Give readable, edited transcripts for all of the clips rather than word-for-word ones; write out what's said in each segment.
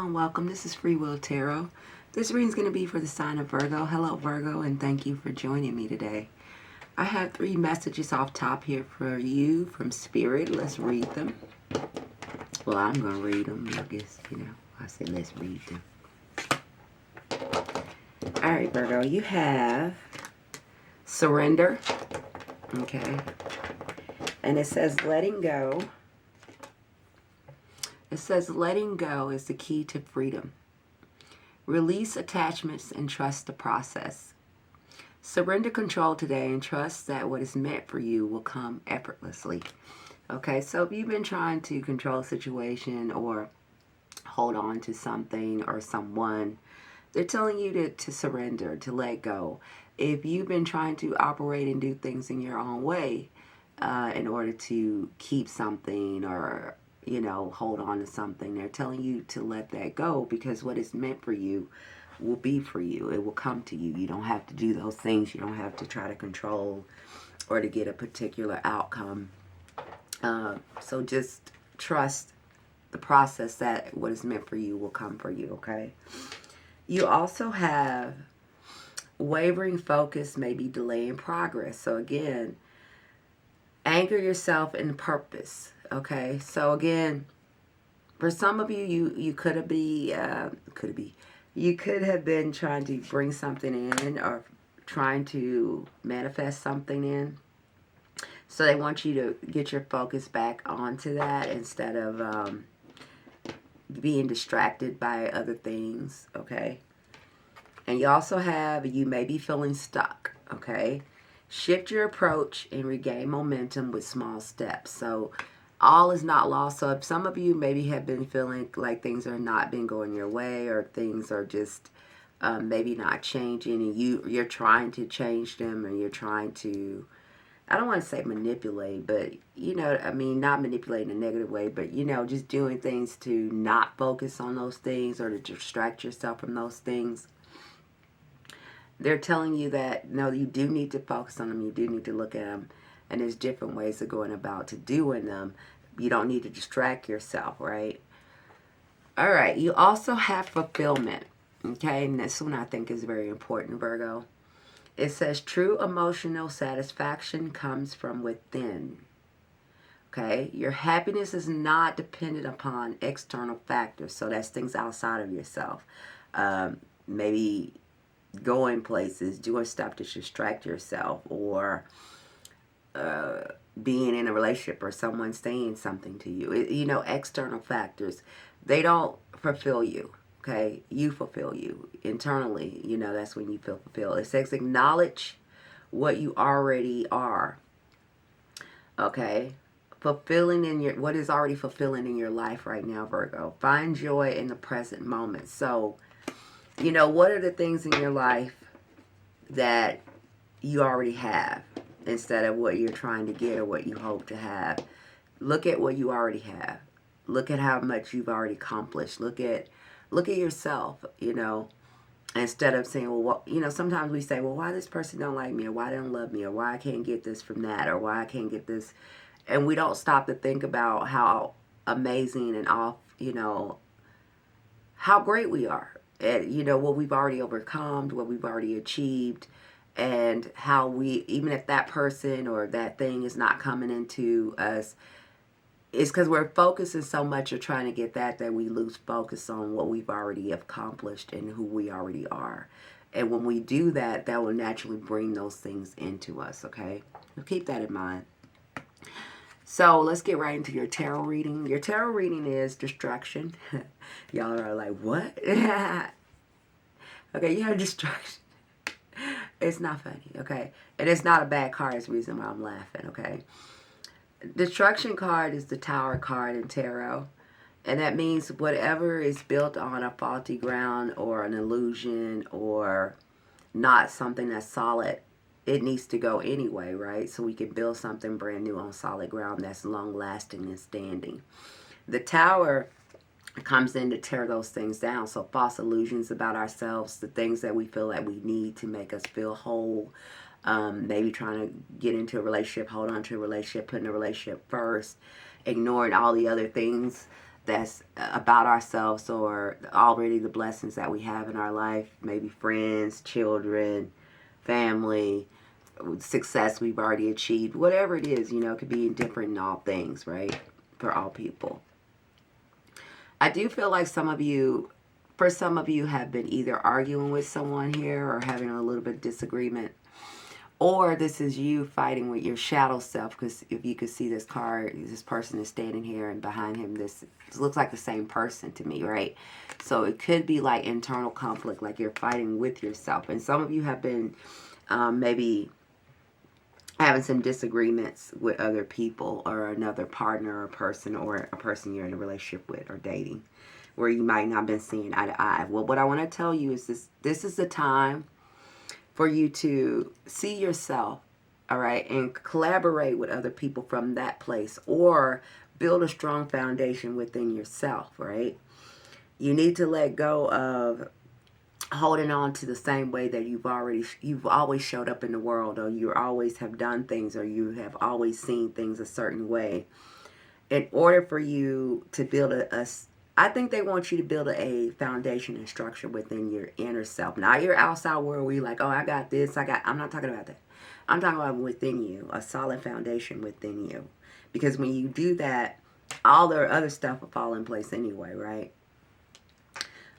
and welcome. This is Freewill Tarot. This reading is going to be for the sign of Virgo. Hello, Virgo, and thank you for joining me today. I have 3 messages off top here for you from Spirit. Let's read them. Well, I'm going to read them. I guess, I said let's read them. All right, Virgo, you have surrender. Okay. And it says letting go. It says letting go is the key to freedom. Release attachments and trust the process. Surrender control today and trust that what is meant for you will come effortlessly. Okay, so if you've been trying to control a situation or hold on to something or someone, they're telling you to surrender, to let go. If you've been trying to operate and do things in your own way in order to keep something or hold on to something, they're telling you to let that go, because what is meant for you will be for you. It will come to you. You don't have to do those things. You don't have to try to control or to get a particular outcome. So just trust the process that what is meant for you will come for you, okay? You also have wavering focus, maybe delaying progress. So again, anchor yourself in purpose. Okay, so again, for some of you, you could have been trying to bring something in or trying to manifest something in. So they want you to get your focus back onto that instead of being distracted by other things. Okay, and you also have, you may be feeling stuck. Okay, shift your approach and regain momentum with small steps. So all is not lost. So if some of you maybe have been feeling like things are not been going your way, or things are just maybe not changing, and you're trying to change them, and you're trying to, I don't want to say manipulate, but not manipulate in a negative way, but just doing things to not focus on those things or to distract yourself from those things. They're telling you that no, you do need to focus on them. You do need to look at them. And there's different ways of going about to doing them. You don't need to distract yourself, right? All right. You also have fulfillment. Okay. And this one I think is very important, Virgo. It says true emotional satisfaction comes from within. Okay. Your happiness is not dependent upon external factors. So that's things outside of yourself. Maybe going places, doing stuff to distract yourself, or being in a relationship, or someone saying something to you. External factors, they don't fulfill you. Okay, you fulfill you internally. That's when you feel fulfilled. It says acknowledge what you already are. Okay, fulfilling in your, what is already fulfilling in your life right now, Virgo. Find joy in the present moment. So what are the things in your life that you already have, instead of what you're trying to get or what you hope to have? Look at what you already have. Look at how much you've already accomplished. Look at yourself, instead of saying, well, sometimes we say, well, why this person don't like me, or why they don't love me, or why I can't get this from that, or why I can't get this. And we don't stop to think about how amazing and how great we are. And, what we've already overcome, what we've already achieved, and how we, even if that person or that thing is not coming into us, it's because we're focusing so much or trying to get that we lose focus on what we've already accomplished and who we already are. And when we do that, that will naturally bring those things into us, okay? So keep that in mind. So let's get right into your tarot reading. Your tarot reading is distraction. Y'all are like, what? Okay, you have distraction. It's not funny, okay? And it's not a bad card. It's the reason why I'm laughing, okay? Destruction card is the Tower card in tarot. And that means whatever is built on a faulty ground or an illusion or not something that's solid, it needs to go anyway, right? So we can build something brand new on solid ground that's long-lasting and standing. The Tower comes in to tear those things down. So false illusions about ourselves, the things that we feel that we need to make us feel whole, maybe trying to get into a relationship, hold on to a relationship, putting a relationship first, ignoring all the other things that's about ourselves, or already the blessings that we have in our life, maybe friends, children, family, success we've already achieved, whatever it is, it could be different in all things, right? For all people. I do feel like for some of you have been either arguing with someone here or having a little bit of disagreement, or this is you fighting with your shadow self, because if you could see this card, this person is standing here, and behind him, this looks like the same person to me, right? So it could be like internal conflict, like you're fighting with yourself. And some of you have been maybe having some disagreements with other people, or another partner or person, or a person you're in a relationship with or dating, where you might not have been seeing eye to eye. Well, what I want to tell you is this is the time for you to see yourself, all right, and collaborate with other people from that place, or build a strong foundation within yourself, right? You need to let go of holding on to the same way that you've always showed up in the world, or you always have done things, or you have always seen things a certain way. In order for you to build I think they want you to build a foundation and structure within your inner self, not your outside world where you're like, oh, I got this, I'm not talking about that. I'm talking about within you, a solid foundation within you. Because when you do that, all the other stuff will fall in place anyway, right?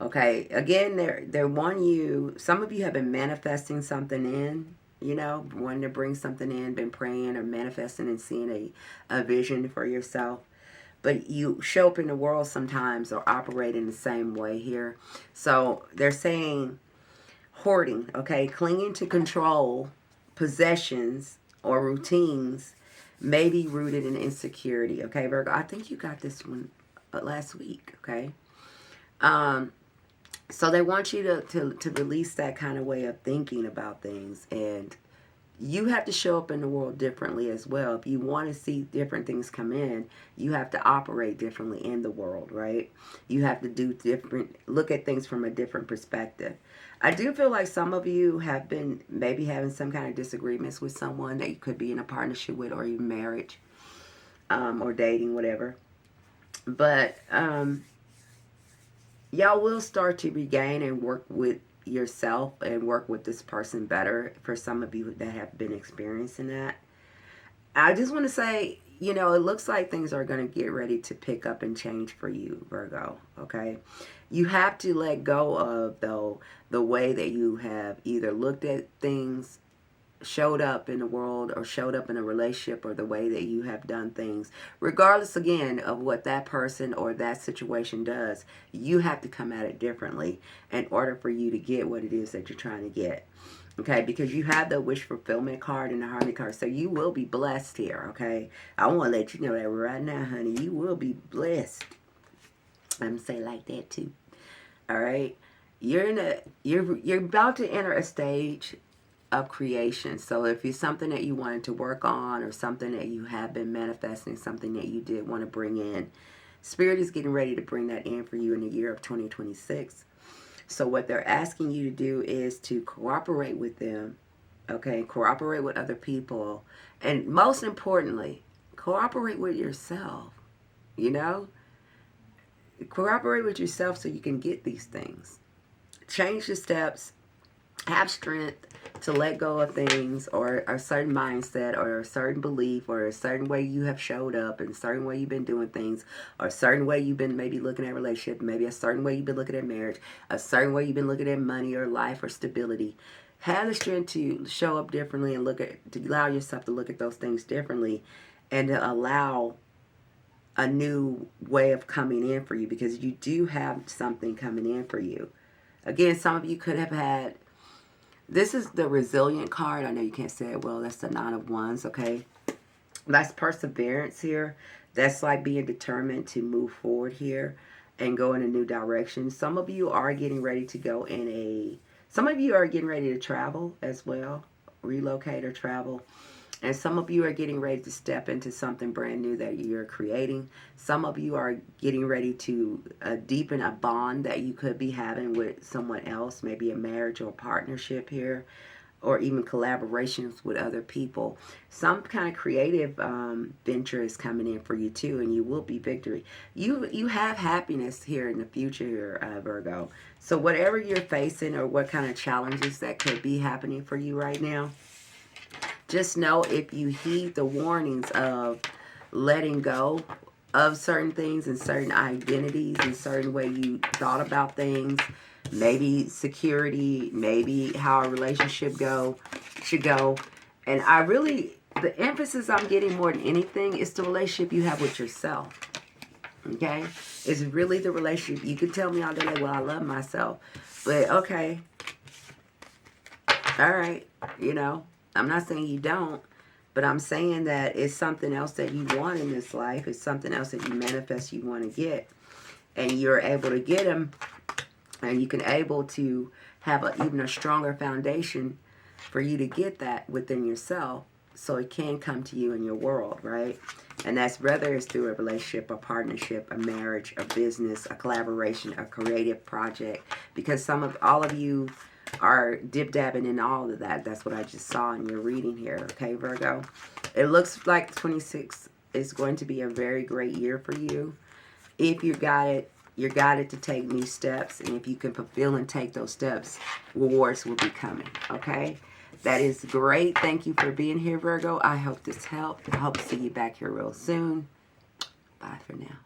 Okay, again, they want you, some of you have been manifesting something in, wanting to bring something in, been praying or manifesting and seeing a vision for yourself. But you show up in the world sometimes or operate in the same way here. So they're saying hoarding, okay? Clinging to control, possessions, or routines may be rooted in insecurity, okay, Virgo? I think you got this one last week, okay? So they want you to release that kind of way of thinking about things, and you have to show up in the world differently as well. If you want to see different things come in, you have to operate differently in the world, right? You have to look at things from a different perspective. I do feel like some of you have been maybe having some kind of disagreements with someone that you could be in a partnership with, or even marriage, or dating, whatever. But y'all will start to regain and work with yourself and work with this person better, for some of you that have been experiencing that. I just want to say, it looks like things are going to get ready to pick up and change for you, Virgo, okay? You have to let go of, though, the way that you have either looked at things, showed up in the world, or showed up in a relationship, or the way that you have done things. Regardless, again, of what that person or that situation does, you have to come at it differently in order for you to get what it is that you're trying to get. Okay, because you have the wish fulfillment card and the harmony card, so you will be blessed here, okay? I want to let you know that right now, honey, you will be blessed. I'm going to say it like that, too. All right? You're about to enter a stage of creation. So if it's something that you wanted to work on, or something that you have been manifesting, something that you did want to bring in, Spirit is getting ready to bring that in for you in the year of 2026. So what they're asking you to do is to cooperate with them, okay? Cooperate with other people. And most importantly, cooperate with yourself, Cooperate with yourself so you can get these things. Change the steps. Have strength to let go of things, or a certain mindset, or a certain belief, or a certain way you have showed up, and a certain way you've been doing things, or a certain way you've been maybe looking at relationship, maybe a certain way you've been looking at marriage, a certain way you've been looking at money or life or stability. Have the strength to show up differently and to allow yourself to look at those things differently, and to allow a new way of coming in for you, because you do have something coming in for you. Again, some of you could have had, this is the resilient card. I know you can't say it well. That's the 9 of Wands, okay? That's perseverance here. That's like being determined to move forward here and go in a new direction. Some of you are getting ready to some of you are getting ready to travel as well, relocate or travel. And some of you are getting ready to step into something brand new that you're creating. Some of you are getting ready to deepen a bond that you could be having with someone else, maybe a marriage or a partnership here. or even collaborations with other people. Some kind of creative venture is coming in for you too, and you will be victory. You have happiness here in the future here, Virgo. So whatever you're facing or what kind of challenges that could be happening for you right now, just know if you heed the warnings of letting go of certain things and certain identities and certain way you thought about things, maybe security, maybe how a relationship should go. And I really, the emphasis I'm getting more than anything is the relationship you have with yourself. Okay? It's really the relationship. You can tell me all day, like, well, I love myself. But okay. All right. You know, I'm not saying you don't. But I'm saying that it's something else that you want in this life. It's something else that you manifest you want to get. And you're able to get them. And you can able to have even a stronger foundation for you to get that within yourself. So it can come to you in your world, right? And that's whether it's through a relationship, a partnership, a marriage, a business, a collaboration, a creative project. Because all of you are dib-dabbing in all of that. That's what I just saw in your reading here, okay, Virgo? It looks like 26 is going to be a very great year for you. If you got it, you're guided to take new steps, and if you can fulfill and take those steps, rewards will be coming, okay? That is great. Thank you for being here, Virgo. I hope this helped. I hope to see you back here real soon. Bye for now.